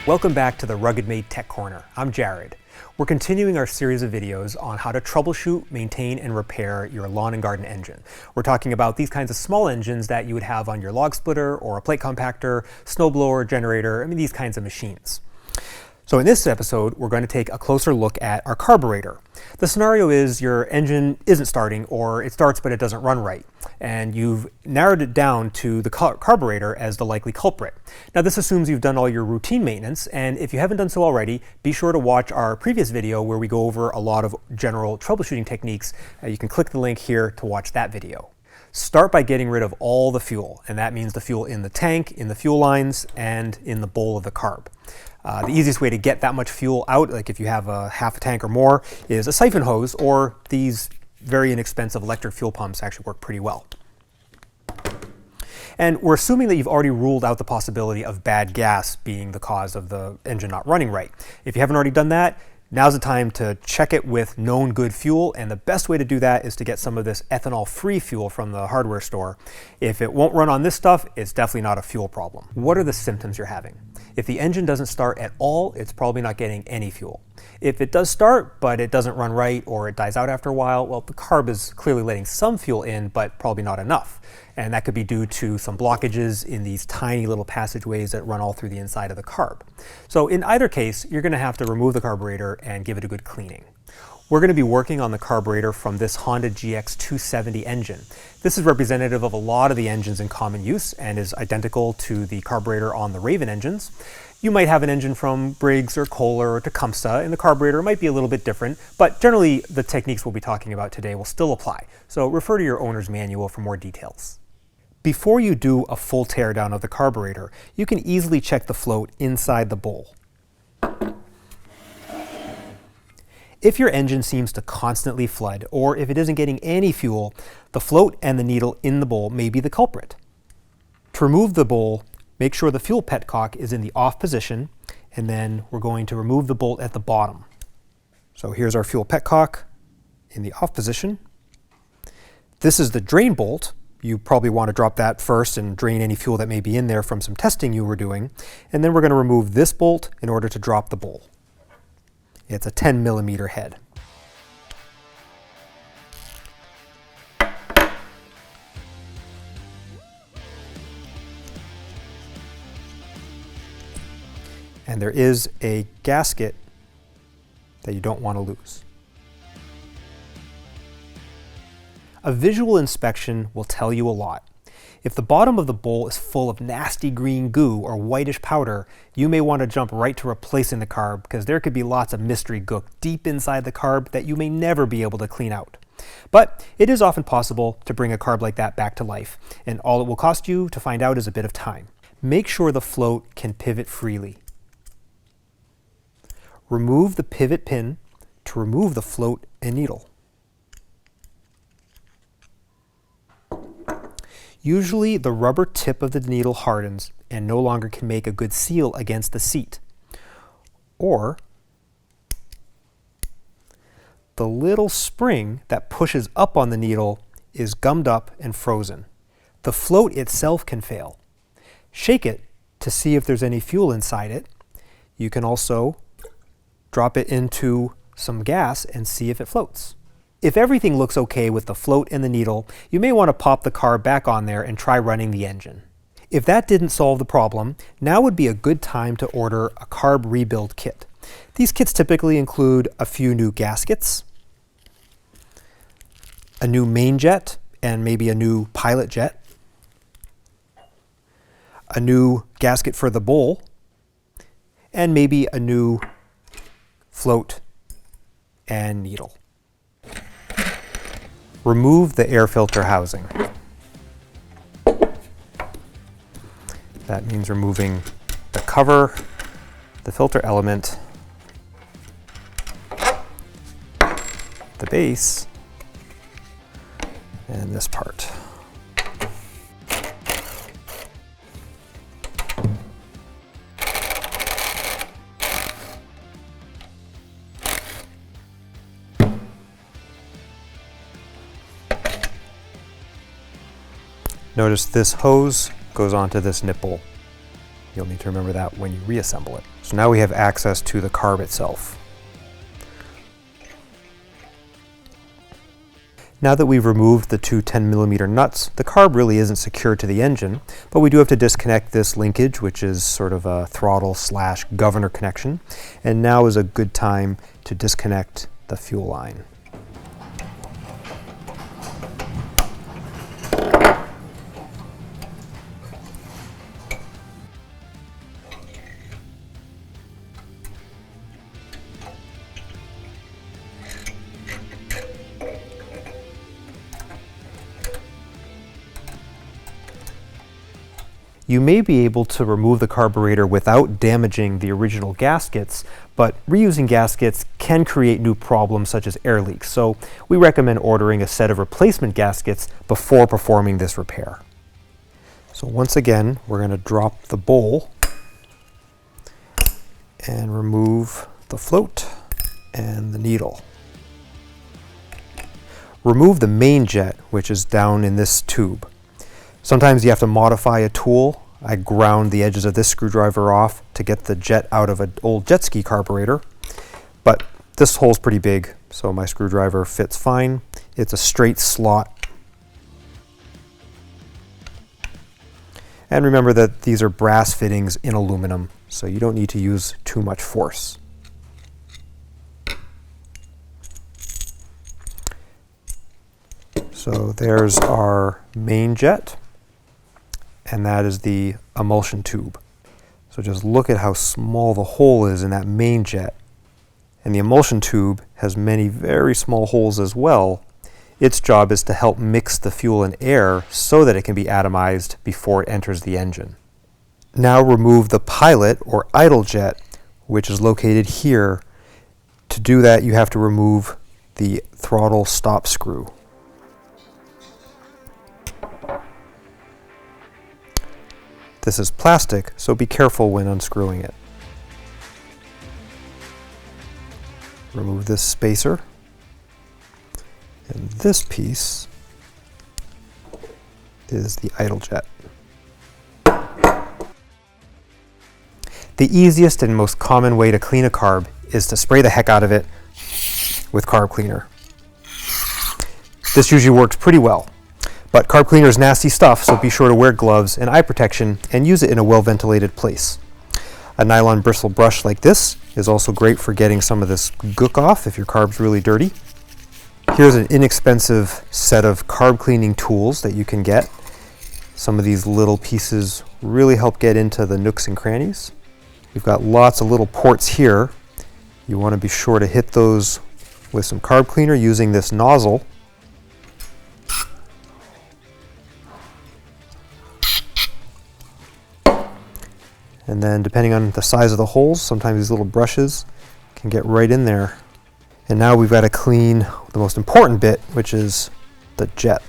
Welcome back to the RuggedMade Tech Corner. I'm Jared. We're continuing our series of videos on how to troubleshoot, maintain, and repair your lawn and garden engine. We're talking about these kinds of small engines that you would have on your log splitter or a plate compactor, snowblower, generator, these kinds of machines. So in this episode, we're going to take a closer look at our carburetor. The scenario is your engine isn't starting, or it starts but it doesn't run right, and you've narrowed it down to the carburetor as the likely culprit. Now this assumes you've done all your routine maintenance, and if you haven't done so already, be sure to watch our previous video where we go over a lot of general troubleshooting techniques. You can click the link here to watch that video. Start by getting rid of all the fuel, and that means the fuel in the tank, in the fuel lines, and in the bowl of the carb. The easiest way to get that much fuel out, like if you have a half a tank or more, is a siphon hose, or these very inexpensive electric fuel pumps actually work pretty well. And we're assuming that you've already ruled out the possibility of bad gas being the cause of the engine not running right. If you haven't already done that, now's the time to check it with known good fuel, and the best way to do that is to get some of this ethanol-free fuel from the hardware store. If it won't run on this stuff, it's definitely not a fuel problem. What are the symptoms you're having? If the engine doesn't start at all, it's probably not getting any fuel. If it does start, but it doesn't run right, or it dies out after a while, well, the carb is clearly letting some fuel in, but probably not enough. And that could be due to some blockages in these tiny little passageways that run all through the inside of the carb. So in either case, you're going to have to remove the carburetor and give it a good cleaning. We're going to be working on the carburetor from this Honda GX270 engine. This is representative of a lot of the engines in common use and is identical to the carburetor on the Raven engines. You might have an engine from Briggs or Kohler or Tecumseh, and the carburetor might be a little bit different, but generally the techniques we'll be talking about today will still apply. So refer to your owner's manual for more details. Before you do a full teardown of the carburetor, you can easily check the float inside the bowl. If your engine seems to constantly flood, or if it isn't getting any fuel, the float and the needle in the bowl may be the culprit. To remove the bowl, make sure the fuel petcock is in the off position, and then we're going to remove the bolt at the bottom. So here's our fuel petcock in the off position. This is the drain bolt. You probably want to drop that first and drain any fuel that may be in there from some testing you were doing. And then we're going to remove this bolt in order to drop the bowl. It's a 10mm head. And there is a gasket that you don't want to lose. A visual inspection will tell you a lot. If the bottom of the bowl is full of nasty green goo or whitish powder, you may want to jump right to replacing the carb, because there could be lots of mystery gook deep inside the carb that you may never be able to clean out. But it is often possible to bring a carb like that back to life, and all it will cost you to find out is a bit of time. Make sure the float can pivot freely. Remove the pivot pin to remove the float and needle. Usually the rubber tip of the needle hardens and no longer can make a good seal against the seat. Or the little spring that pushes up on the needle is gummed up and frozen. The float itself can fail. Shake it to see if there's any fuel inside it. You can also drop it into some gas and see if it floats. If everything looks okay with the float and the needle, you may want to pop the carb back on there and try running the engine. If that didn't solve the problem, now would be a good time to order a carb rebuild kit. These kits typically include a few new gaskets, a new main jet, and maybe a new pilot jet, a new gasket for the bowl, and maybe a new float and needle. Remove the air filter housing. That means removing the cover, the filter element, the base, and this part. Notice this hose goes onto this nipple You'll need to remember that when you reassemble it. So now we have access to the carb itself. Now that we've removed the two 10mm nuts, the carb really isn't secured to the engine, but we do have to disconnect this linkage, which is sort of a throttle/governor connection. And now is a good time to disconnect the fuel line. You may be able to remove the carburetor without damaging the original gaskets, but reusing gaskets can create new problems such as air leaks, so we recommend ordering a set of replacement gaskets before performing this repair. So once again, we're going to drop the bowl and remove the float and the needle. Remove the main jet, which is down in this tube. Sometimes you have to modify a tool. I ground the edges of this screwdriver off to get the jet out of an old jet ski carburetor, but this hole's pretty big, so my screwdriver fits fine. It's a straight slot. And remember that these are brass fittings in aluminum, so you don't need to use too much force. So there's our main jet, and that is the emulsion tube. So just look at how small the hole is in that main jet. And the emulsion tube has many very small holes as well. Its job is to help mix the fuel and air so that it can be atomized before it enters the engine. Now remove the pilot or idle jet, which is located here. To do that, you have to remove the throttle stop screw. This is plastic, so be careful when unscrewing it. Remove this spacer. And this piece is the idle jet. The easiest and most common way to clean a carb is to spray the heck out of it with carb cleaner. This usually works pretty well. But carb cleaner is nasty stuff, so be sure to wear gloves and eye protection and use it in a well-ventilated place. A nylon bristle brush like this is also great for getting some of this gook off if your carb's really dirty. Here's an inexpensive set of carb cleaning tools that you can get. Some of these little pieces really help get into the nooks and crannies. We've got lots of little ports here. You want to be sure to hit those with some carb cleaner using this nozzle. And then depending on the size of the holes, sometimes these little brushes can get right in there. And now we've got to clean the most important bit, which is the jet.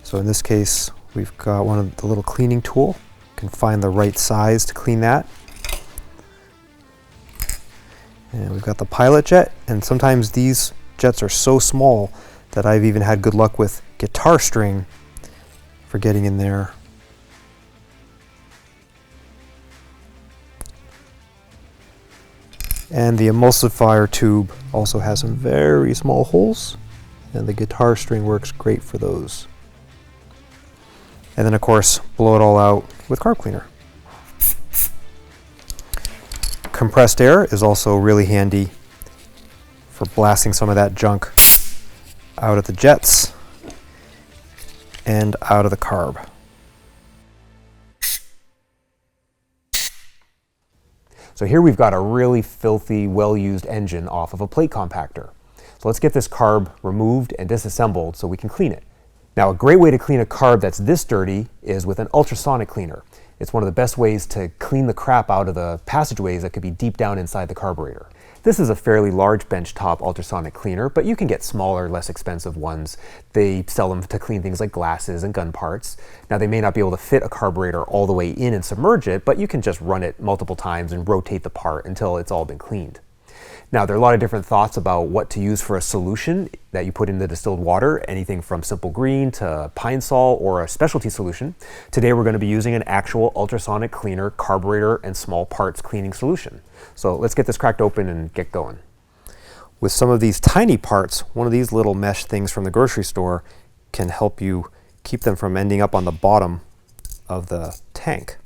So in this case, we've got one of the little cleaning tool. You can find the right size to clean that. And we've got the pilot jet, and sometimes these jets are so small that I've even had good luck with guitar string for getting in there. And the emulsifier tube also has some very small holes, and the guitar string works great for those. And then of course, blow it all out with carb cleaner. Compressed air is also really handy for blasting some of that junk out of the jets and out of the carb. So here we've got a really filthy, well-used engine off of a plate compactor. So let's get this carb removed and disassembled so we can clean it. Now, a great way to clean a carb that's this dirty is with an ultrasonic cleaner. It's one of the best ways to clean the crap out of the passageways that could be deep down inside the carburetor. This is a fairly large benchtop ultrasonic cleaner, but you can get smaller, less expensive ones. They sell them to clean things like glasses and gun parts. Now, they may not be able to fit a carburetor all the way in and submerge it, but you can just run it multiple times and rotate the part until it's all been cleaned. Now, there are a lot of different thoughts about what to use for a solution that you put in the distilled water, anything from simple green to pine sol or a specialty solution. Today, we're going to be using an actual ultrasonic cleaner, carburetor, and small parts cleaning solution. So let's get this cracked open and get going. With some of these tiny parts, one of these little mesh things from the grocery store can help you keep them from ending up on the bottom of the tank.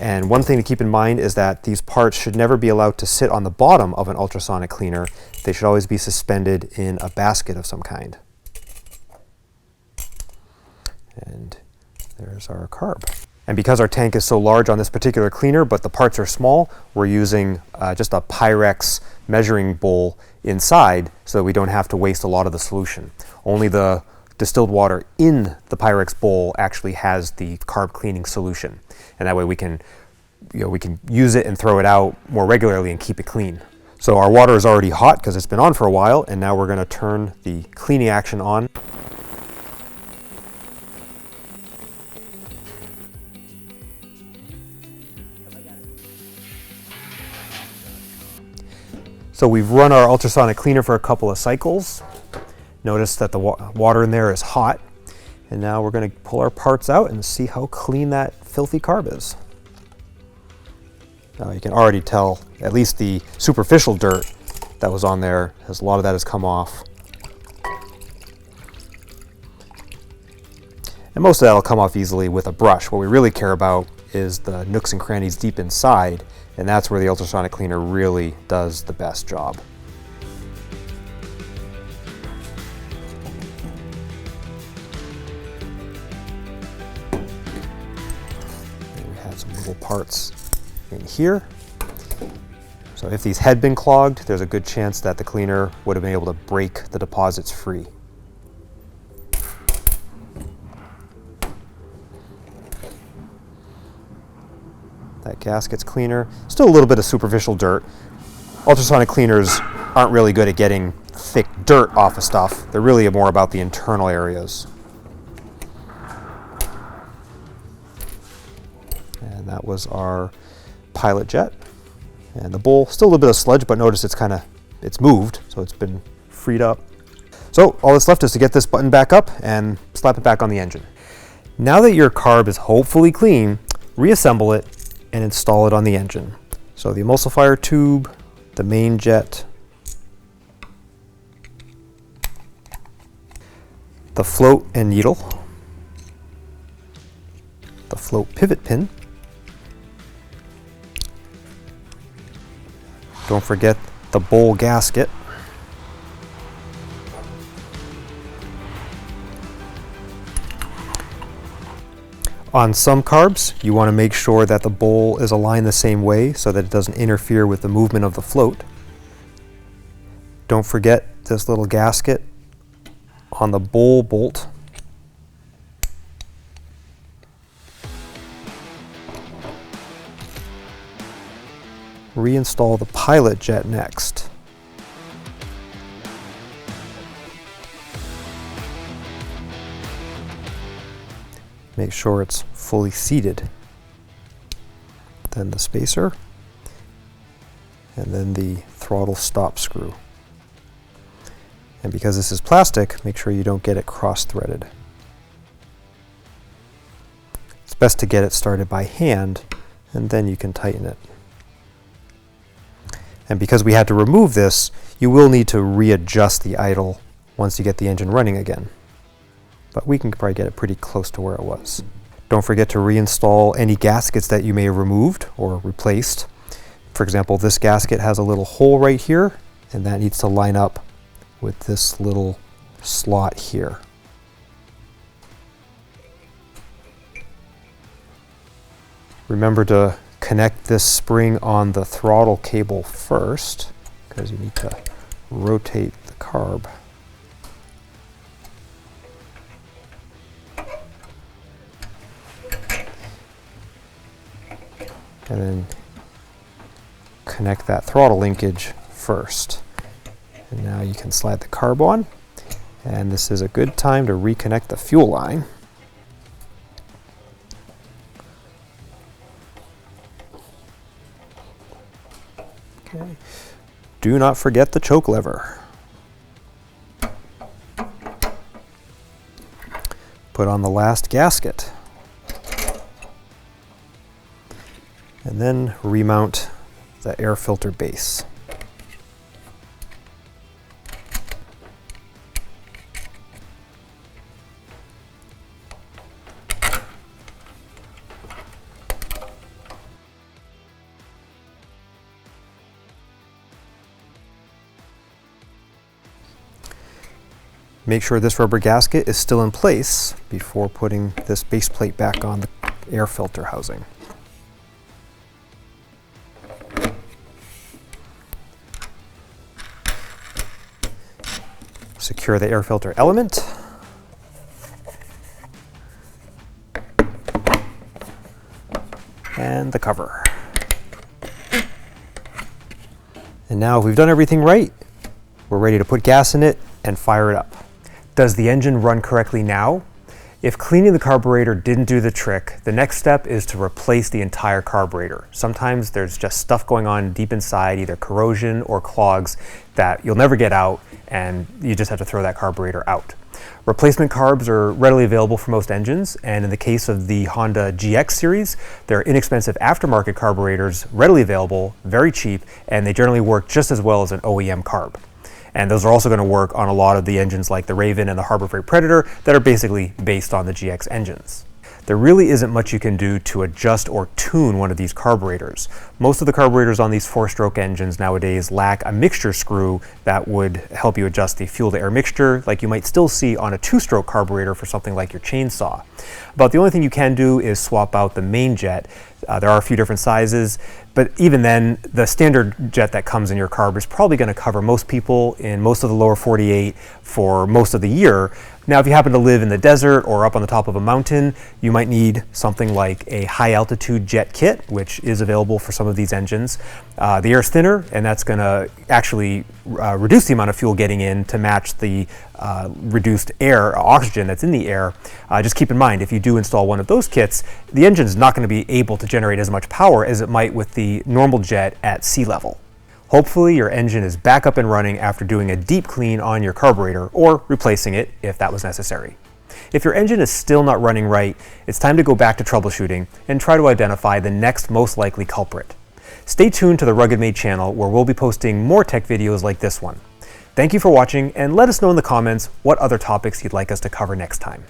And one thing to keep in mind is that these parts should never be allowed to sit on the bottom of an ultrasonic cleaner. They should always be suspended in a basket of some kind. And there's our carb. And because our tank is so large on this particular cleaner, but the parts are small, we're using just a Pyrex measuring bowl inside so that we don't have to waste a lot of the solution. Only the distilled water in the Pyrex bowl actually has the carb cleaning solution. And that way we can use it and throw it out more regularly and keep it clean. So our water is already hot because it's been on for a while, and now we're going to turn the cleaning action on. So we've run our ultrasonic cleaner for a couple of cycles. Notice that the water in there is hot. And now we're going to pull our parts out and see how clean that filthy carb is. Now you can already tell, at least the superficial dirt that was on there, a lot of that has come off. And most of that will come off easily with a brush. What we really care about is the nooks and crannies deep inside, and that's where the ultrasonic cleaner really does the best job. Some little parts in here. So if these had been clogged, there's a good chance that the cleaner would have been able to break the deposits free. That gasket's cleaner. Still a little bit of superficial dirt. Ultrasonic cleaners aren't really good at getting thick dirt off of stuff. They're really more about the internal areas. And that was our pilot jet. And the bowl, still a little bit of sludge, but notice it's moved, so it's been freed up. So all that's left is to get this button back up and slap it back on the engine. Now that your carb is hopefully clean, reassemble it and install it on the engine. So the emulsifier tube, the main jet, the float and needle, the float pivot pin, don't forget the bowl gasket, on some carbs, you want to make sure that the bowl is aligned the same way so that it doesn't interfere with the movement of the float. Don't forget this little gasket on the bowl bolt. Reinstall the pilot jet next. Make sure it's fully seated. Then the spacer, and then the throttle stop screw. And because this is plastic, make sure you don't get it cross-threaded. It's best to get it started by hand, and then you can tighten it. And because we had to remove this, you will need to readjust the idle once you get the engine running again. But we can probably get it pretty close to where it was. Don't forget to reinstall any gaskets that you may have removed or replaced. For example, this gasket has a little hole right here, and that needs to line up with this little slot here. Remember to connect this spring on the throttle cable first, because you need to rotate the carb. And then connect that throttle linkage first. And now you can slide the carb on, and this is a good time to reconnect the fuel line. Okay. do not forget the choke lever. Put on the last gasket. And then remount the air filter base. Make sure this rubber gasket is still in place before putting this base plate back on the air filter housing. Secure the air filter element. And the cover. And now if we've done everything right, we're ready to put gas in it and fire it up. Does the engine run correctly now? If cleaning the carburetor didn't do the trick, the next step is to replace the entire carburetor. Sometimes there's just stuff going on deep inside, either corrosion or clogs, that you'll never get out, and you just have to throw that carburetor out. Replacement carbs are readily available for most engines, and in the case of the Honda GX series, they're inexpensive aftermarket carburetors, readily available, very cheap, and they generally work just as well as an OEM carb. And those are also going to work on a lot of the engines like the Raven and the Harbor Freight Predator that are basically based on the GX engines. There really isn't much you can do to adjust or tune one of these carburetors. Most of the carburetors on these 4-stroke engines nowadays lack a mixture screw that would help you adjust the fuel-to-air mixture like you might still see on a 2-stroke carburetor for something like your chainsaw. About the only thing you can do is swap out the main jet. There are a few different sizes, but even then, the standard jet that comes in your carb is probably going to cover most people in most of the lower 48 for most of the year. Now, if you happen to live in the desert or up on the top of a mountain, you might need something like a high altitude jet kit, which is available for some of these engines. The air is thinner, and that's going to actually reduce the amount of fuel getting in to match the reduced air, oxygen that's in the air. Just keep in mind, if you do install one of those kits, the engine is not going to be able to generate as much power as it might with the normal jet at sea level. Hopefully your engine is back up and running after doing a deep clean on your carburetor or replacing it if that was necessary. If your engine is still not running right, it's time to go back to troubleshooting and try to identify the next most likely culprit. Stay tuned to the RuggedMade channel where we'll be posting more tech videos like this one. Thank you for watching, and let us know in the comments what other topics you'd like us to cover next time.